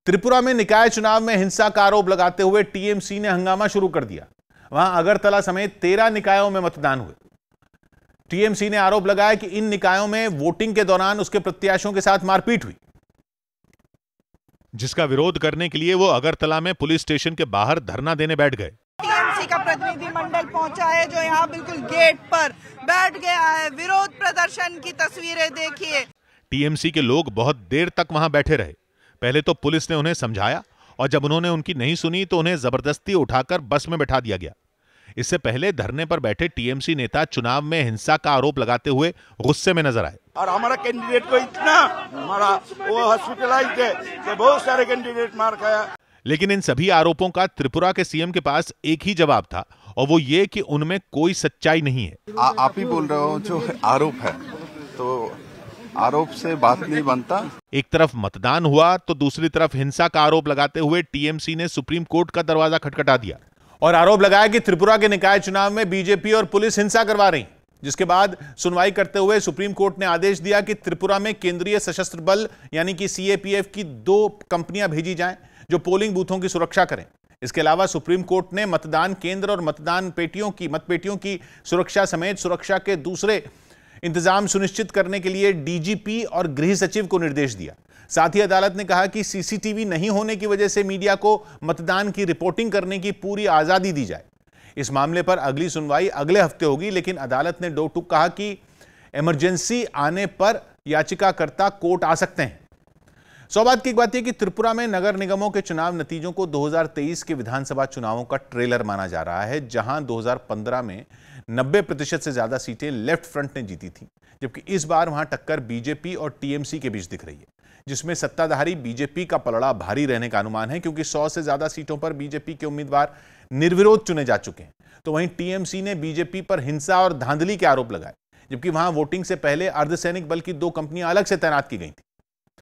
त्रिपुरा में निकाय चुनाव में हिंसा का आरोप लगाते हुए टीएमसी ने हंगामा शुरू कर दिया। वहां अगरतला समेत 13 निकायों में मतदान हुए। टीएमसी ने आरोप लगाया कि इन निकायों में वोटिंग के दौरान उसके प्रत्याशियों के साथ मारपीट हुई, जिसका विरोध करने के लिए वो अगरतला में पुलिस स्टेशन के बाहर धरना देने बैठ गए। टीएमसी का प्रतिनिधिमंडल पहुंचा है जो यहाँ बिल्कुल गेट पर बैठ गया है। विरोध प्रदर्शन की तस्वीरें देखिए। टीएमसी के लोग बहुत देर तक वहां बैठे रहे। पहले तो पुलिस ने उन्हें समझाया और जब उन्होंने उनकी नहीं सुनी तो उन्हें जबरदस्ती उठाकर बस में बैठा दिया गया। इससे पहले धरने पर बैठे टीएमसी नेता चुनाव में हिंसा का आरोप लगाते हुए गुस्से में नजर आए। और हमारा कैंडिडेट को इतना हमारा वो हॉस्पिटलाइज्ड है कि बहुत सारे कैंडिडेट मार खाया। लेकिन इन सभी आरोपों का त्रिपुरा के सीएम के पास एक ही जवाब था और वो ये कि उनमें कोई सच्चाई नहीं है। आप ही बोल रहे हो, जो आरोप है तो आरोप से बात नहीं बनता। एक तरफ मतदान हुआ तो दूसरी तरफ हिंसा का आरोप लगाते हुए टीएमसी ने सुप्रीम कोर्ट का दरवाजा खटखटा दिया और आरोप लगाया कि त्रिपुरा के निकाय चुनाव में बीजेपी और पुलिस हिंसा करवा रही। जिसके बाद सुनवाई करते हुए सुप्रीम कोर्ट ने आदेश दिया कि त्रिपुरा में केंद्रीय सशस्त्र बल यानी कि सीएपीएफ की 2 कंपनियां भेजी जाएं जो पोलिंग बूथों की सुरक्षा करें। इसके अलावा सुप्रीम कोर्ट ने मतदान केंद्र और मतपेटियों की सुरक्षा समेत सुरक्षा के दूसरे इंतजाम सुनिश्चित करने के लिए डीजीपी और गृह सचिव को निर्देश दिया। साथ ही अदालत ने कहा कि सीसीटीवी नहीं होने की वजह से मीडिया को मतदान की रिपोर्टिंग करने की पूरी आजादी दी जाए। इस मामले पर अगली सुनवाई अगले हफ्ते होगी, लेकिन अदालत ने दो टूक कहा कि इमरजेंसी आने पर याचिकाकर्ता कोर्ट आ सकते हैं। सौभाग्य की बात यह कि त्रिपुरा में नगर निगमों के चुनाव नतीजों को 2023 के विधानसभा चुनावों का ट्रेलर माना जा रहा है, जहां 2015 में 90% से ज्यादा सीटें लेफ्ट फ्रंट ने जीती थी, जबकि इस बार वहां टक्कर बीजेपी और टीएमसी के बीच दिख रही है, जिसमें सत्ताधारी बीजेपी का पलड़ा भारी रहने का अनुमान है, क्योंकि 100 से ज्यादा सीटों पर बीजेपी के उम्मीदवार निर्विरोध चुने जा चुके हैं। तो वहीं टीएमसी ने बीजेपी पर हिंसा और धांधली के आरोप लगाए, जबकि वहां वोटिंग से पहले अर्धसैनिक बल की 2 कंपनियां अलग से तैनात की गई थी।